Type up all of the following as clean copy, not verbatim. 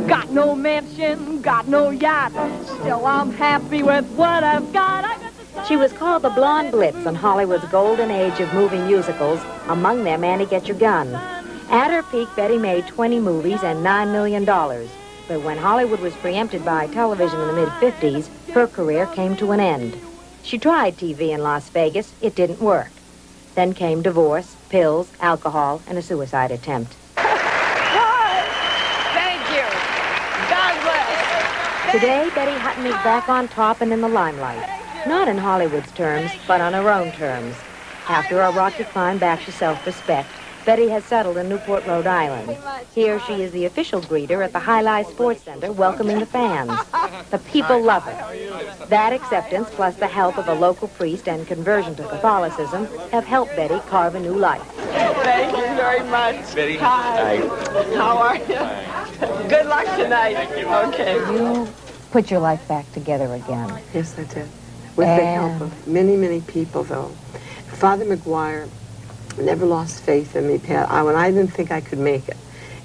Got no mansion, got no yacht. Still, I'm happy with what I've got. She was called the Blonde Blitz on Hollywood's golden age of movie musicals, among them Annie Get Your Gun. At her peak, Betty made 20 movies and $9 million. But when Hollywood was preempted by television in the mid-50s, her career came to an end. She tried TV in Las Vegas. It didn't work. Then came divorce, pills, alcohol, and a suicide attempt. Today, Betty Hutton is back on top and in the limelight. Not in Hollywood's terms, but on her own terms. After a rocky climb back to self-respect, Betty has settled in Newport, Rhode Island. Here she is the official greeter at the High Life Sports Center, welcoming the fans. The people love her. That acceptance, plus the help of a local priest and conversion to Catholicism, have helped Betty carve a new life. Thank you very much. Betty. Hi. How are you? Hi. Good luck tonight. Thank you. Okay. You put your life back together again. Yes, I did. With the help of many, many people, though. Father McGuire never lost faith in me, Pat. When I didn't think I could make it,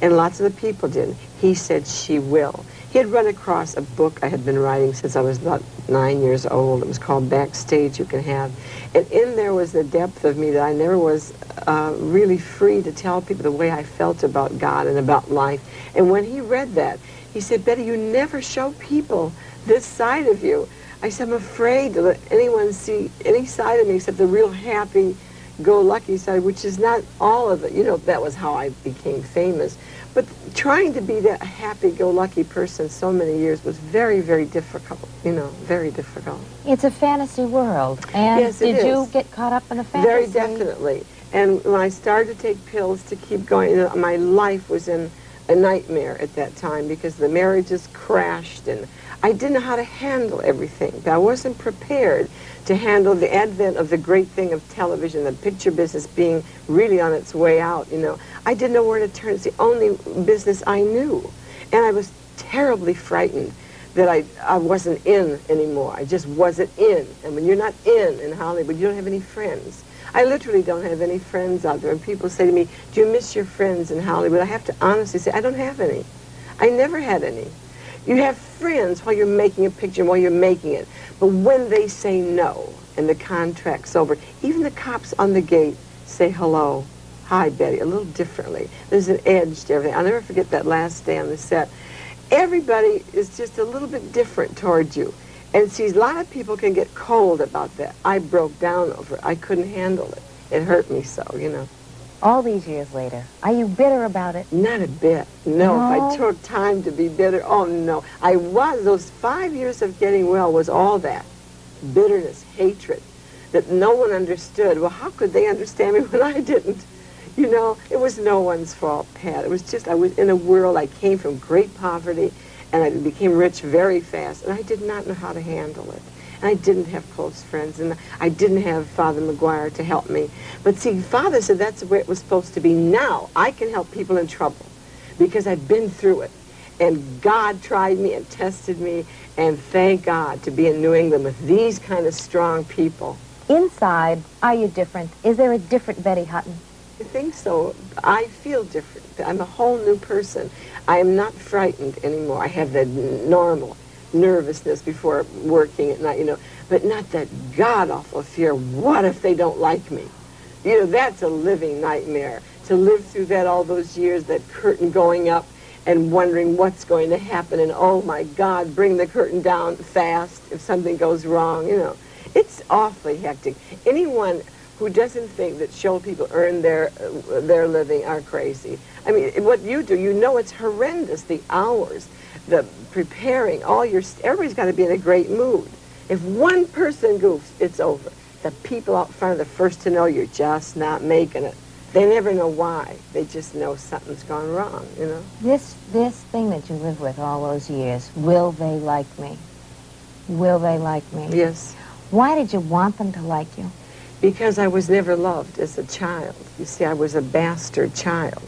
and lots of the people didn't, he said, she will. He had run across a book I had been writing since I was about 9 years old. It was called Backstage You Can Have. And in there was the depth of me that I never was really free to tell people the way I felt about God and about life. And when he read that, he said, Betty, you never show people this side of you. I said, I'm afraid to let anyone see any side of me except the real happy-go-lucky side, which is not all of it. You know, that was how I became famous. But trying to be that happy-go-lucky person so many years was very, very difficult, you know, very difficult. It's a fantasy world. And yes, did you get caught up in the fantasy? Very definitely. And when I started to take pills to keep going, you know, my life was in a nightmare at that time because the marriages crashed and I didn't know how to handle everything. I wasn't prepared to handle the advent of the great thing of television, the picture business being really on its way out, you know. I didn't know where to turn. It's the only business I knew. And I was terribly frightened that I wasn't in anymore. I just wasn't in. And when you're not in Hollywood, you don't have any friends. I literally don't have any friends out there. And people say to me, do you miss your friends in Hollywood? I have to honestly say, I don't have any. I never had any. You have friends while you're making a picture, while you're making it. But when they say no and the contract's over, even the cops on the gate say hello, hi, Betty, a little differently. There's an edge to everything. I'll never forget that last day on the set. Everybody is just a little bit different toward you. And see, a lot of people can get cold about that. I broke down over it. I couldn't handle it. It hurt me so, you know. All these years later, are you bitter about it? Not a bit. No, if I took time to be bitter, oh no. I was. Those 5 years of getting well was all that. Bitterness, hatred, that no one understood. Well, how could they understand me when I didn't? You know, it was no one's fault, Pat. It was just, I was in a world, I came from great poverty, and I became rich very fast, and I did not know how to handle it. And I didn't have close friends, and I didn't have Father McGuire to help me. But see, Father said that's the way it was supposed to be. Now I can help people in trouble because I've been through it. And God tried me and tested me, and thank God to be in New England with these kind of strong people. Inside, are you different? Is there a different Betty Hutton? I think so. I feel different. I'm a whole new person. I am not frightened anymore. I have the normal nervousness before working at night, you know, but not that god-awful fear. What if they don't like me? You know, that's a living nightmare. To live through that all those years, that curtain going up and wondering what's going to happen, and oh my God, bring the curtain down fast if something goes wrong, you know. It's awfully hectic. Anyone who doesn't think that show people earn their living are crazy. I mean, what you do, you know it's horrendous, the hours, the preparing, everybody's got to be in a great mood. If one person goofs, it's over. The people out front are the first to know you're just not making it. They never know why. They just know something's gone wrong, you know. This thing that you lived with all those years, will they like me? Will they like me? Yes. Why did you want them to like you? Because I was never loved as a child. You see, I was a bastard child.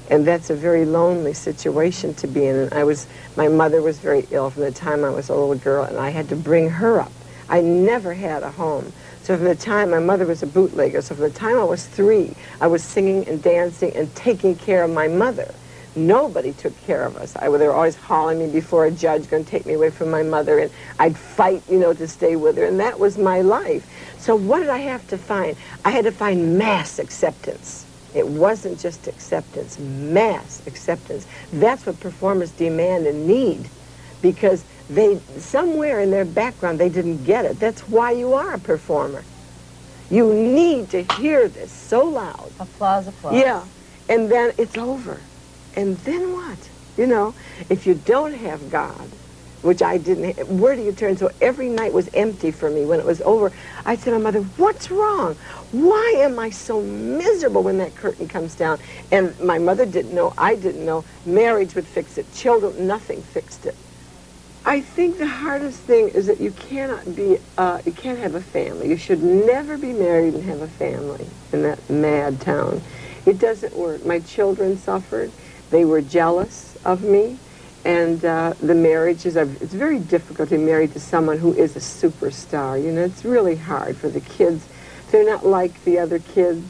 And that's a very lonely situation to be in. And my mother was very ill from the time I was a little girl, and I had to bring her up. I never had a home. So from the time, my mother was a bootlegger, so from the time I was 3, I was singing and dancing and taking care of my mother. Nobody took care of us. They were always hauling me before a judge, going to take me away from my mother, and I'd fight, you know, to stay with her, and that was my life. So what did I have to find? I had to find mass acceptance. It wasn't just acceptance, mass acceptance. That's what performers demand and need, because somewhere in their background, they didn't get it. That's why you are a performer. You need to hear this so loud. Applause, applause. Yeah, and then it's over. And then what? You know, if you don't have God, which I didn't, where do you turn? So every night was empty for me. When it was over, I said to my mother, what's wrong? Why am I so miserable when that curtain comes down? And my mother didn't know, I didn't know. Marriage would fix it. Children, nothing fixed it. I think the hardest thing is that you cannot you can't have a family. You should never be married and have a family in that mad town. It doesn't work. My children suffered. They were jealous of me. And the marriages, it's very difficult to be married to someone who is a superstar. You know, it's really hard for the kids. They're not like the other kids.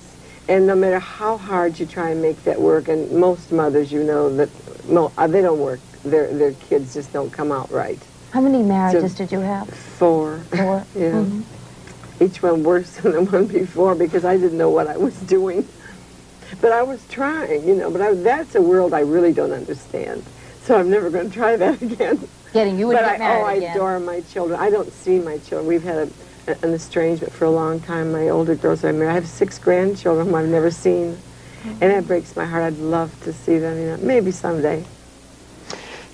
And no matter how hard you try and make that work, and most mothers, you know, that they don't work. Their kids just don't come out right. How many marriages did you have? 4. 4? Yeah. Mm-hmm. Each one worse than the one before because I didn't know what I was doing. But I was trying, you know, but that's a world I really don't understand. So I'm never going to try that again. You would get married again. I adore my children. I don't see my children. We've had an estrangement for a long time. My older girls are married. I have 6 grandchildren whom I've never seen. And that breaks my heart. I'd love to see them, you know, maybe someday.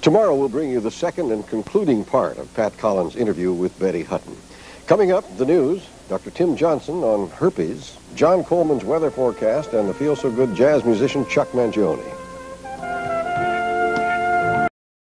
Tomorrow we'll bring you the second and concluding part of Pat Collins' interview with Betty Hutton. Coming up, the news, Dr. Tim Johnson on herpes, John Coleman's weather forecast, and the feel-so-good jazz musician Chuck Mangione.